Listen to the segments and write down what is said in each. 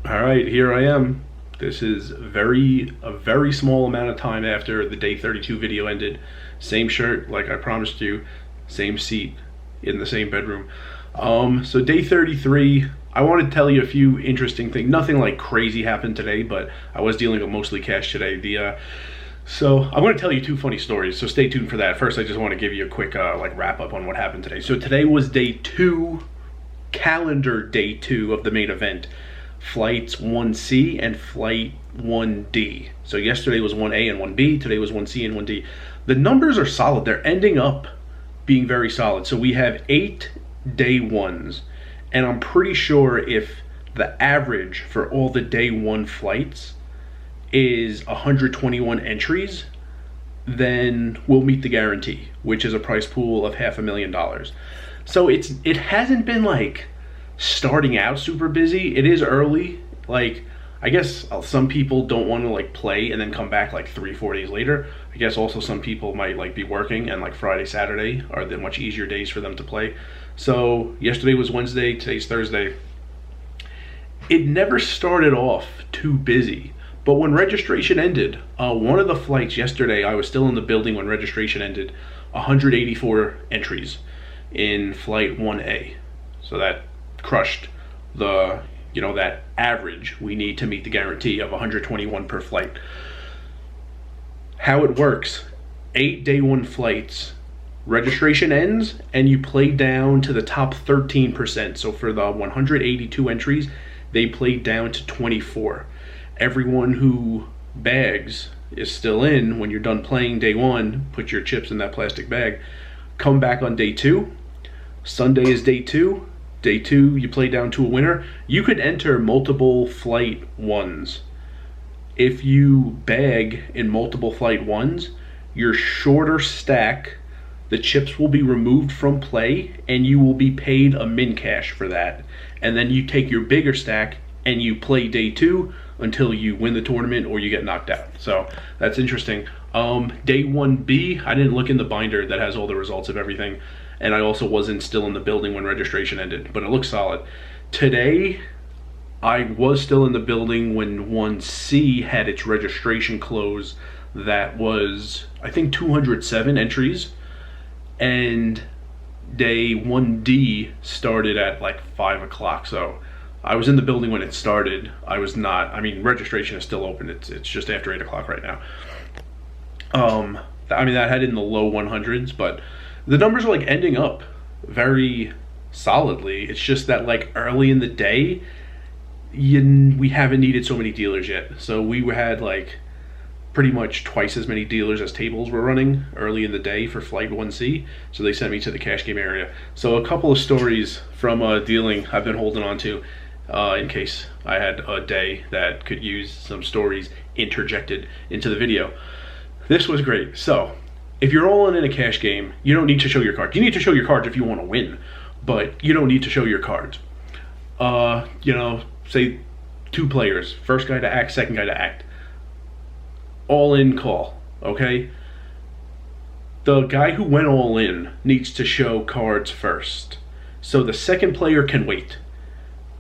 All right, here I am. This is a very small amount of time after the day 32 video ended. Same shirt, like I promised you. Same seat in the same bedroom. So day 33, I want to tell you a few interesting things. Nothing like crazy happened today, but I was dealing with mostly cash today. So I'm going to tell you two funny stories, so stay tuned for that. First, I just want to give you a quick wrap up on what happened today. So today was day 2, calendar day 2 of the main event. Flights 1C and flight 1D. So yesterday was 1A and 1B, today was 1C and 1D. The numbers are solid. They're ending up being very solid. So we have 8 day 1s, and I'm pretty sure if the average for all the day 1 flights is 121 entries, then we'll meet the guarantee, which is a price pool of $500,000. So it hasn't been like starting out super busy. It is early. Like, I guess some people don't want to like play and then come back like 3-4 days later. I guess also some people might like be working, and like Friday, Saturday are the much easier days for them to play. So yesterday was Wednesday, today's Thursday. It never started off too busy, but when registration ended, one of the flights yesterday, I was still in the building when registration ended, 184 entries in flight 1A. So that crushed the, that average we need to meet the guarantee of 121 per flight. How it works: 8 day 1 flights, registration ends and you play down to the top 13%. So for the 182 entries, they played down to 24. Everyone who bags is still in. When you're done playing day 1, put your chips in that plastic bag, come back on day 2. Sunday is day 2. Day 2, you play down to a winner. You could enter multiple flight 1s. If you bag in multiple flight 1s, your shorter stack, the chips will be removed from play and you will be paid a min cash for that. And then you take your bigger stack and you play day 2 until you win the tournament or you get knocked out. So that's interesting. Day 1B, I didn't look in the binder that has all the results of everything, and I also wasn't still in the building when registration ended, but it looks solid. Today, I was still in the building when 1C had its registration close. That was, I think, 207 entries, and day 1D started at like 5 o'clock. So I was in the building when it started. I was not, registration is still open. It's just after 8 o'clock right now. That had in the low 100s, but the numbers are like ending up very solidly. It's just that like early in the day, we haven't needed so many dealers yet. So we had like pretty much twice as many dealers as tables were running early in the day for flight 1C. So they sent me to the cash game area. So a couple of stories from dealing I've been holding on to in case I had a day that could use some stories interjected into the video. This was great. So if you're all in a cash game, you don't need to show your cards. You need to show your cards if you want to win, but you don't need to show your cards. Say 2 players, first guy to act, second guy to act. All in call, okay? The guy who went all in needs to show cards first. So the second player can wait,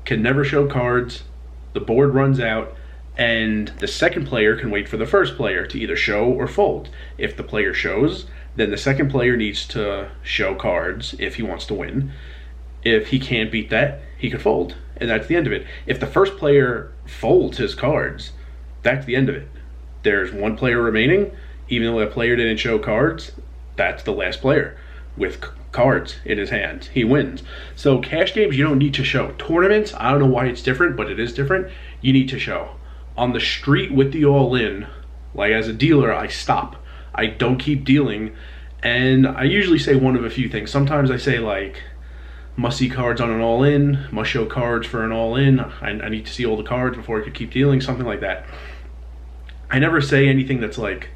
can never show cards, the board runs out, and the second player can wait for the first player to either show or fold. If the player shows, then the second player needs to show cards if he wants to win. If he can't beat that, he could fold, and that's the end of it. If the first player folds his cards, that's the end of it. There's 1 player remaining. Even though that player didn't show cards, that's the last player with cards in his hand. He wins. So cash games, you don't need to show. Tournaments, I don't know why it's different, but it is different. You need to show. On the street with the all-in, like as a dealer, I stop. I don't keep dealing, and I usually say one of a few things. Sometimes I say like, must see cards on an all-in, must show cards for an all-in, I need to see all the cards before I could keep dealing, something like that. I never say anything that's like,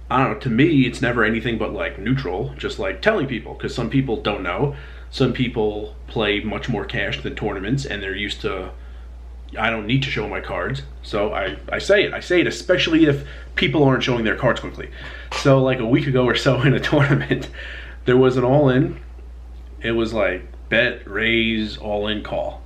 I don't know, to me it's never anything but like neutral, just like telling people, because some people don't know. Some people play much more cash than tournaments, and they're used to, I don't need to show my cards. So I say it, especially if people aren't showing their cards quickly. So like a week ago or so in a tournament, there was an all-in. It was like bet, raise, all-in, call.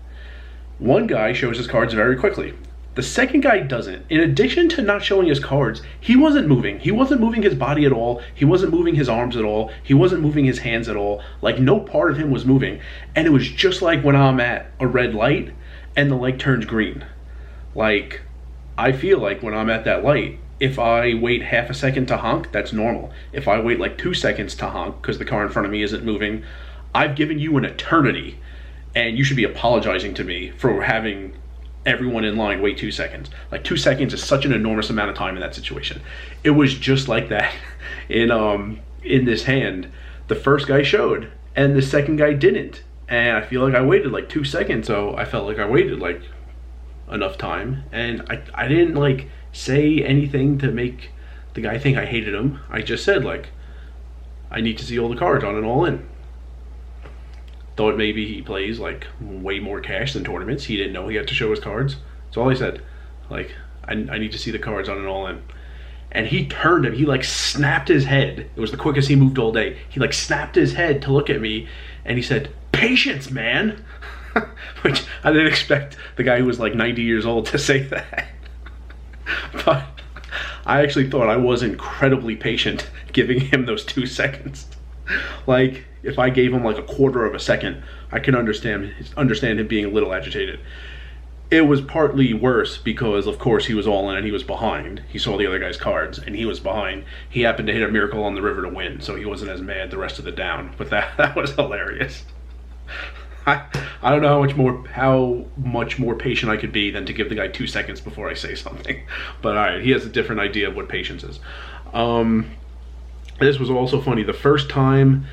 One guy shows his cards very quickly. The second guy doesn't. In addition to not showing his cards, he wasn't moving. He wasn't moving his body at all. He wasn't moving his arms at all. He wasn't moving his hands at all. Like, no part of him was moving. And it was just like when I'm at a red light and the light turns green. Like, I feel like when I'm at that light, if I wait half a second to honk, that's normal. If I wait like 2 seconds to honk because the car in front of me isn't moving, I've given you an eternity, and you should be apologizing to me for having everyone in line wait 2 seconds. Like, 2 seconds is such an enormous amount of time in that situation. It was just like that in this hand. The first guy showed, and the second guy didn't. And I feel like I waited like 2 seconds, so I felt like I waited like enough time. And I didn't like say anything to make the guy think I hated him. I just said, like, I need to see all the cards on an all-in. Thought maybe he plays like way more cash than tournaments. He didn't know he had to show his cards. That's all I said. Like, I need to see the cards on an all-in. And he turned him. He like snapped his head. It was the quickest he moved all day. He like snapped his head to look at me, and he said, "Patience, man." Which I didn't expect the guy who was like 90 years old to say that. But I actually thought I was incredibly patient giving him those 2 seconds. Like, if I gave him like a quarter of a second, I can understand him being a little agitated. It was partly worse because, of course, he was all in and he was behind. He saw the other guy's cards and he was behind. He happened to hit a miracle on the river to win, so he wasn't as mad the rest of the down. But that was hilarious. I don't know how much more patient I could be than to give the guy 2 seconds before I say something. But all right, he has a different idea of what patience is. This was also funny. The first time,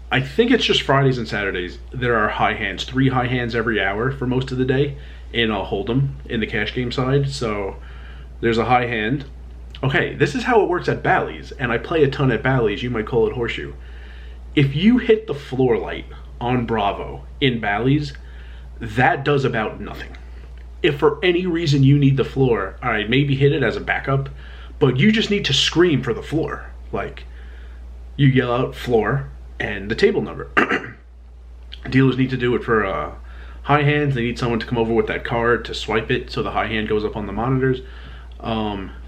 I think it's just Fridays and Saturdays, there are high hands, 3 high hands every hour for most of the day in Hold'em in the cash game side. So there's a high hand. Okay, this is how it works at Bally's, and I play a ton at Bally's. You might call it horseshoe. If you hit the floor light on Bravo in Bally's, that does about nothing. If for any reason you need the floor, all right, maybe hit it as a backup, but you just need to scream for the floor. Like, you yell out floor and the table number. Dealers need to do it for high hands. They need someone to come over with that card to swipe it so the high hand goes up on the monitors.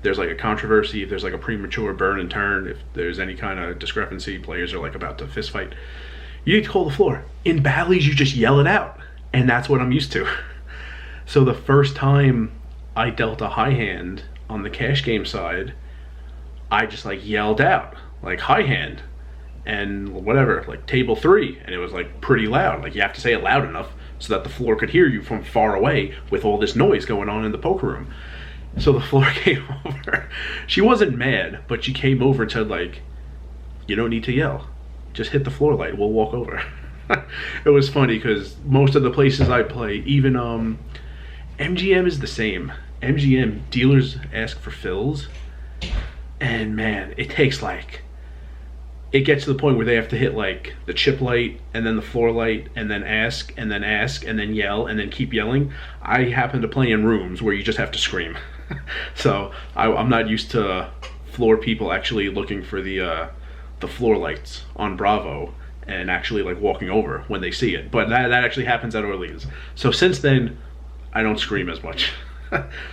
There's like a controversy, if there's like a premature burn and turn, if there's any kind of discrepancy, players are like about to fist fight, you need to call the floor. In Bally's, you just yell it out, and that's what I'm used to. So the first time I dealt a high hand on the cash game side, I just like yelled out like high hand and whatever, like table 3, and it was like pretty loud. Like, you have to say it loud enough so that the floor could hear you from far away with all this noise going on in the poker room. So the floor came over. She wasn't mad, but she came over and said, like, you don't need to yell. Just hit the floor light. We'll walk over. It was funny because most of the places I play, even MGM is the same. MGM, dealers ask for fills. And man, it takes like, it gets to the point where they have to hit like the chip light and then the floor light and then ask and then ask and then yell and then keep yelling. I happen to play in rooms where you just have to scream. So I'm not used to floor people actually looking for the floor lights on Bravo and actually like walking over when they see it. But that actually happens at Orleans. So since then, I don't scream as much.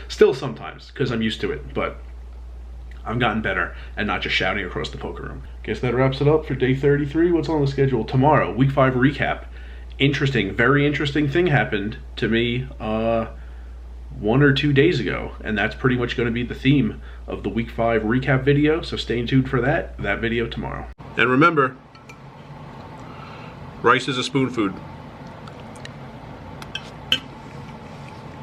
Still sometimes because I'm used to it, but I've gotten better and not just shouting across the poker room. Guess that wraps it up for day 33. What's on the schedule tomorrow? Week 5 recap. Interesting, very interesting thing happened to me 1 or 2 days ago, and that's pretty much going to be the theme of the week 5 recap video, so stay tuned for that video tomorrow. And remember, rice is a spoon food.